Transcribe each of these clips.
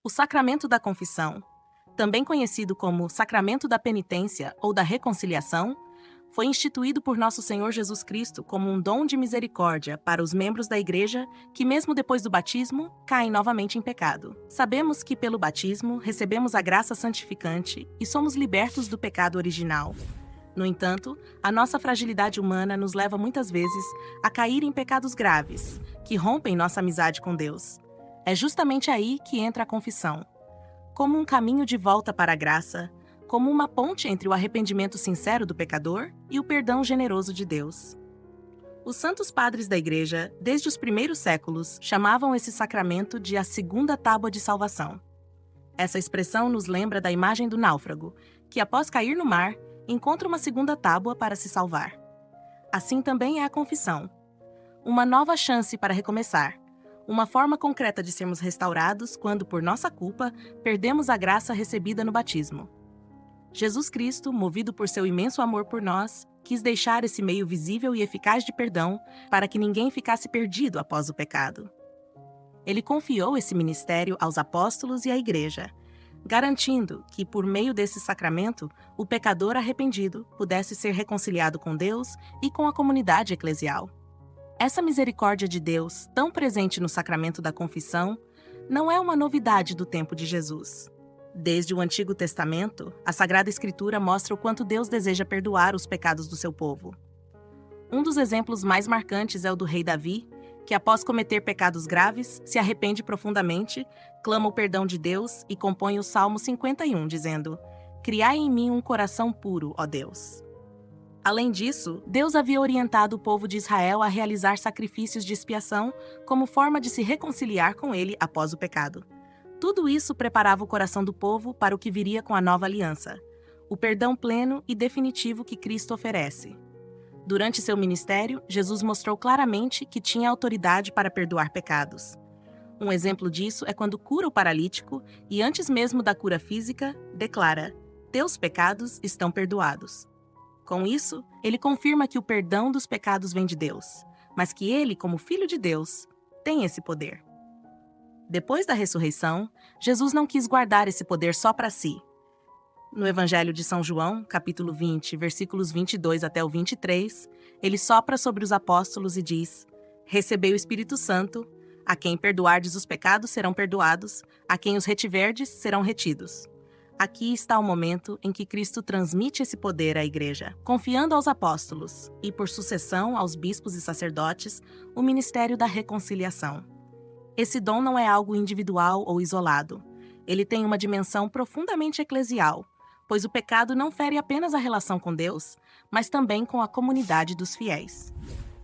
O sacramento da confissão, também conhecido como sacramento da penitência ou da reconciliação, foi instituído por nosso Senhor Jesus Cristo como um dom de misericórdia para os membros da Igreja que, mesmo depois do batismo, caem novamente em pecado. Sabemos que, pelo batismo, recebemos a graça santificante e somos libertos do pecado original. No entanto, a nossa fragilidade humana nos leva muitas vezes a cair em pecados graves, que rompem nossa amizade com Deus. É justamente aí que entra a confissão. Como um caminho de volta para a graça, como uma ponte entre o arrependimento sincero do pecador e o perdão generoso de Deus. Os santos padres da Igreja, desde os primeiros séculos, chamavam esse sacramento de a segunda tábua de salvação. Essa expressão nos lembra da imagem do náufrago, que após cair no mar, encontra uma segunda tábua para se salvar. Assim também é a confissão. Uma nova chance para recomeçar. Uma forma concreta de sermos restaurados quando, por nossa culpa, perdemos a graça recebida no batismo. Jesus Cristo, movido por seu imenso amor por nós, quis deixar esse meio visível e eficaz de perdão para que ninguém ficasse perdido após o pecado. Ele confiou esse ministério aos apóstolos e à Igreja, garantindo que, por meio desse sacramento, o pecador arrependido pudesse ser reconciliado com Deus e com a comunidade eclesial. Essa misericórdia de Deus, tão presente no sacramento da confissão, não é uma novidade do tempo de Jesus. Desde o Antigo Testamento, a Sagrada Escritura mostra o quanto Deus deseja perdoar os pecados do seu povo. Um dos exemplos mais marcantes é o do rei Davi, que após cometer pecados graves, se arrepende profundamente, clama o perdão de Deus e compõe o Salmo 51, dizendo: "Criai em mim um coração puro, ó Deus." Além disso, Deus havia orientado o povo de Israel a realizar sacrifícios de expiação como forma de se reconciliar com ele após o pecado. Tudo isso preparava o coração do povo para o que viria com a nova aliança, o perdão pleno e definitivo que Cristo oferece. Durante seu ministério, Jesus mostrou claramente que tinha autoridade para perdoar pecados. Um exemplo disso é quando cura o paralítico e, antes mesmo da cura física, declara: "Teus pecados estão perdoados." Com isso, ele confirma que o perdão dos pecados vem de Deus, mas que ele, como Filho de Deus, tem esse poder. Depois da ressurreição, Jesus não quis guardar esse poder só para si. No Evangelho de São João, capítulo 20, versículos 22 até o 23, ele sopra sobre os apóstolos e diz: "Recebei o Espírito Santo, a quem perdoardes os pecados serão perdoados, a quem os retiverdes serão retidos." Aqui está o momento em que Cristo transmite esse poder à Igreja, confiando aos apóstolos e, por sucessão, aos bispos e sacerdotes, o ministério da reconciliação. Esse dom não é algo individual ou isolado. Ele tem uma dimensão profundamente eclesial, pois o pecado não fere apenas a relação com Deus, mas também com a comunidade dos fiéis.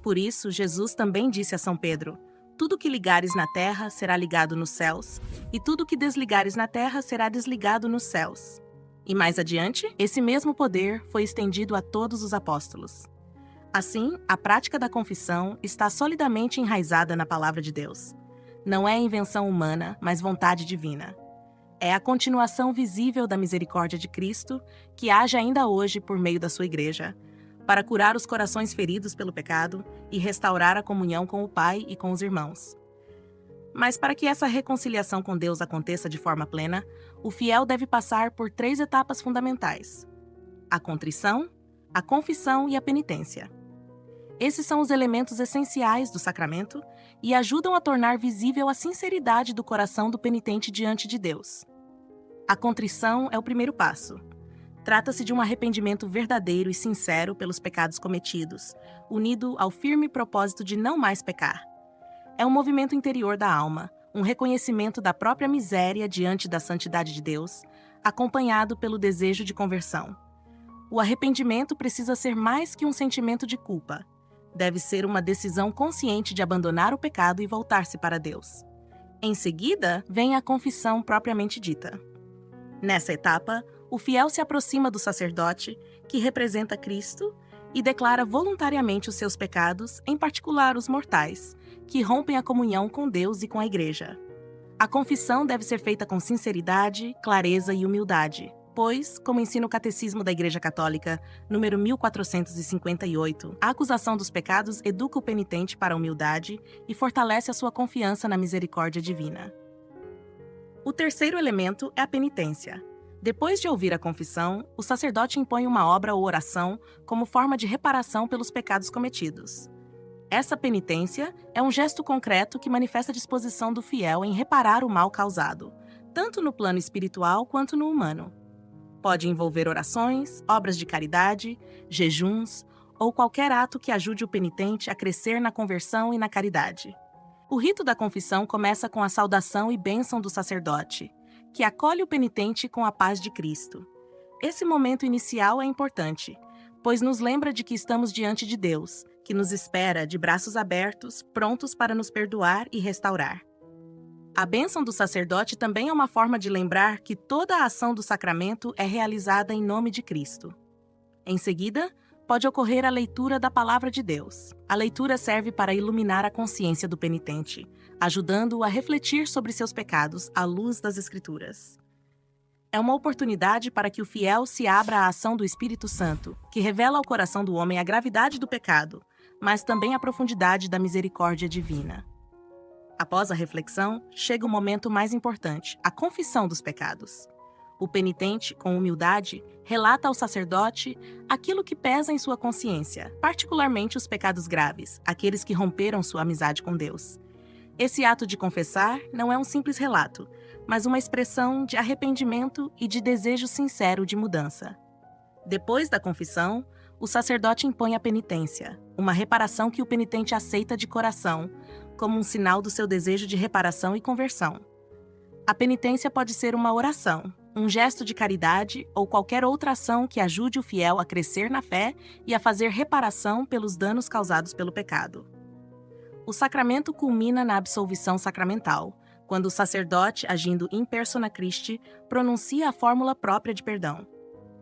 Por isso, Jesus também disse a São Pedro: "Tudo que ligares na terra será ligado nos céus, e tudo que desligares na terra será desligado nos céus." E mais adiante, esse mesmo poder foi estendido a todos os apóstolos. Assim, a prática da confissão está solidamente enraizada na Palavra de Deus. Não é invenção humana, mas vontade divina. É a continuação visível da misericórdia de Cristo, que age ainda hoje por meio da sua Igreja, para curar os corações feridos pelo pecado e restaurar a comunhão com o Pai e com os irmãos. Mas para que essa reconciliação com Deus aconteça de forma plena, o fiel deve passar por 3 etapas fundamentais: a contrição, a confissão e a penitência. Esses são os elementos essenciais do sacramento e ajudam a tornar visível a sinceridade do coração do penitente diante de Deus. A contrição é o primeiro passo. Trata-se de um arrependimento verdadeiro e sincero pelos pecados cometidos, unido ao firme propósito de não mais pecar. É um movimento interior da alma, um reconhecimento da própria miséria diante da santidade de Deus, acompanhado pelo desejo de conversão. O arrependimento precisa ser mais que um sentimento de culpa. Deve ser uma decisão consciente de abandonar o pecado e voltar-se para Deus. Em seguida, vem a confissão propriamente dita. Nessa etapa, o fiel se aproxima do sacerdote, que representa Cristo, e declara voluntariamente os seus pecados, em particular os mortais, que rompem a comunhão com Deus e com a Igreja. A confissão deve ser feita com sinceridade, clareza e humildade, pois, como ensina o Catecismo da Igreja Católica, número 1458, a acusação dos pecados educa o penitente para a humildade e fortalece a sua confiança na misericórdia divina. O terceiro elemento é a penitência. Depois de ouvir a confissão, o sacerdote impõe uma obra ou oração como forma de reparação pelos pecados cometidos. Essa penitência é um gesto concreto que manifesta a disposição do fiel em reparar o mal causado, tanto no plano espiritual quanto no humano. Pode envolver orações, obras de caridade, jejuns ou qualquer ato que ajude o penitente a crescer na conversão e na caridade. O rito da confissão começa com a saudação e bênção do sacerdote, que acolhe o penitente com a paz de Cristo. Esse momento inicial é importante, pois nos lembra de que estamos diante de Deus, que nos espera de braços abertos, prontos para nos perdoar e restaurar. A bênção do sacerdote também é uma forma de lembrar que toda a ação do sacramento é realizada em nome de Cristo. Em seguida, pode ocorrer a leitura da Palavra de Deus. A leitura serve para iluminar a consciência do penitente, ajudando-o a refletir sobre seus pecados à luz das Escrituras. É uma oportunidade para que o fiel se abra à ação do Espírito Santo, que revela ao coração do homem a gravidade do pecado, mas também a profundidade da misericórdia divina. Após a reflexão, chega o momento mais importante, a confissão dos pecados. O penitente, com humildade, relata ao sacerdote aquilo que pesa em sua consciência, particularmente os pecados graves, aqueles que romperam sua amizade com Deus. Esse ato de confessar não é um simples relato, mas uma expressão de arrependimento e de desejo sincero de mudança. Depois da confissão, o sacerdote impõe a penitência, uma reparação que o penitente aceita de coração, como um sinal do seu desejo de reparação e conversão. A penitência pode ser uma oração, um gesto de caridade ou qualquer outra ação que ajude o fiel a crescer na fé e a fazer reparação pelos danos causados pelo pecado. O sacramento culmina na absolvição sacramental, quando o sacerdote, agindo in persona Christi, pronuncia a fórmula própria de perdão.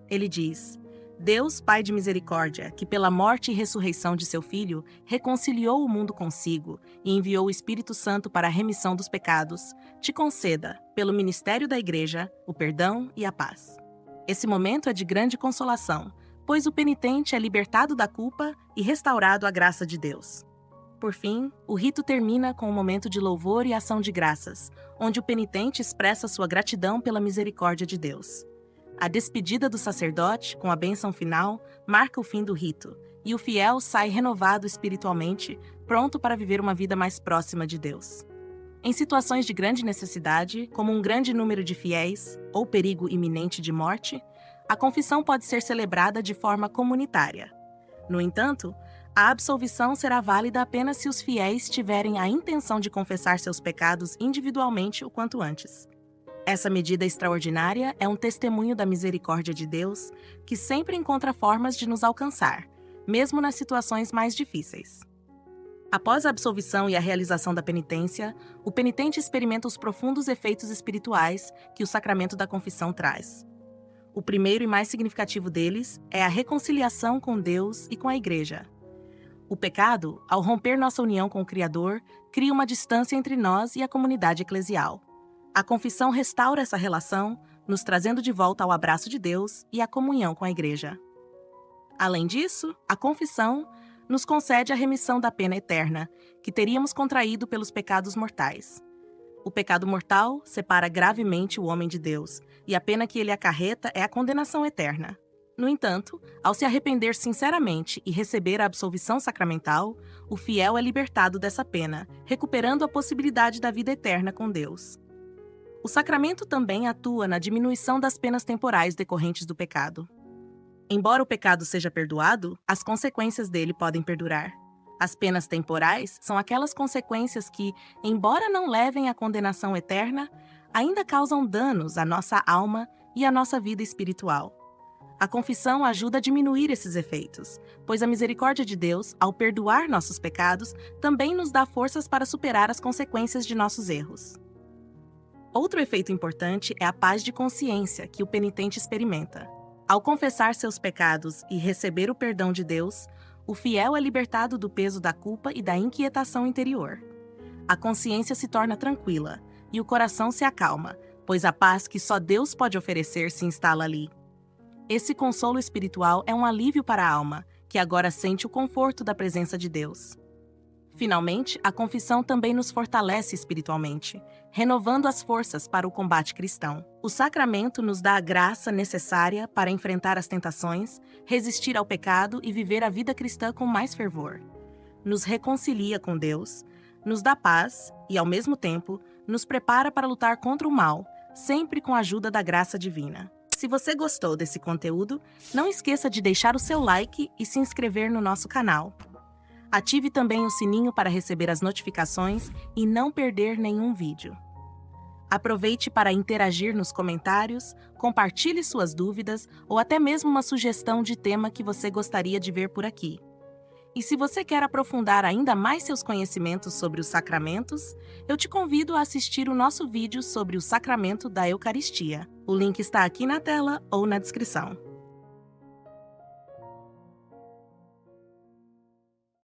Ele diz: Deus, Pai de misericórdia, que pela morte e ressurreição de seu Filho, reconciliou o mundo consigo e enviou o Espírito Santo para a remissão dos pecados, te conceda, pelo ministério da Igreja, o perdão e a paz. Esse momento é de grande consolação, pois o penitente é libertado da culpa e restaurado à graça de Deus. Por fim, o rito termina com um momento de louvor e ação de graças, onde o penitente expressa sua gratidão pela misericórdia de Deus. A despedida do sacerdote, com a bênção final, marca o fim do rito, e o fiel sai renovado espiritualmente, pronto para viver uma vida mais próxima de Deus. Em situações de grande necessidade, como um grande número de fiéis ou perigo iminente de morte, a confissão pode ser celebrada de forma comunitária. No entanto, a absolvição será válida apenas se os fiéis tiverem a intenção de confessar seus pecados individualmente o quanto antes. Essa medida extraordinária é um testemunho da misericórdia de Deus, que sempre encontra formas de nos alcançar, mesmo nas situações mais difíceis. Após a absolvição e a realização da penitência, o penitente experimenta os profundos efeitos espirituais que o sacramento da confissão traz. O primeiro e mais significativo deles é a reconciliação com Deus e com a Igreja. O pecado, ao romper nossa união com o Criador, cria uma distância entre nós e a comunidade eclesial. A confissão restaura essa relação, nos trazendo de volta ao abraço de Deus e à comunhão com a Igreja. Além disso, a confissão nos concede a remissão da pena eterna, que teríamos contraído pelos pecados mortais. O pecado mortal separa gravemente o homem de Deus, e a pena que ele acarreta é a condenação eterna. No entanto, ao se arrepender sinceramente e receber a absolvição sacramental, o fiel é libertado dessa pena, recuperando a possibilidade da vida eterna com Deus. O sacramento também atua na diminuição das penas temporais decorrentes do pecado. Embora o pecado seja perdoado, as consequências dele podem perdurar. As penas temporais são aquelas consequências que, embora não levem à condenação eterna, ainda causam danos à nossa alma e à nossa vida espiritual. A confissão ajuda a diminuir esses efeitos, pois a misericórdia de Deus, ao perdoar nossos pecados, também nos dá forças para superar as consequências de nossos erros. Outro efeito importante é a paz de consciência que o penitente experimenta. Ao confessar seus pecados e receber o perdão de Deus, o fiel é libertado do peso da culpa e da inquietação interior. A consciência se torna tranquila e o coração se acalma, pois a paz que só Deus pode oferecer se instala ali. Esse consolo espiritual é um alívio para a alma, que agora sente o conforto da presença de Deus. Finalmente, a confissão também nos fortalece espiritualmente, renovando as forças para o combate cristão. O sacramento nos dá a graça necessária para enfrentar as tentações, resistir ao pecado e viver a vida cristã com mais fervor. Nos reconcilia com Deus, nos dá paz e, ao mesmo tempo, nos prepara para lutar contra o mal, sempre com a ajuda da graça divina. Se você gostou desse conteúdo, não esqueça de deixar o seu like e se inscrever no nosso canal. Ative também o sininho para receber as notificações e não perder nenhum vídeo. Aproveite para interagir nos comentários, compartilhe suas dúvidas ou até mesmo uma sugestão de tema que você gostaria de ver por aqui. E se você quer aprofundar ainda mais seus conhecimentos sobre os sacramentos, eu te convido a assistir o nosso vídeo sobre o sacramento da Eucaristia. O link está aqui na tela ou na descrição.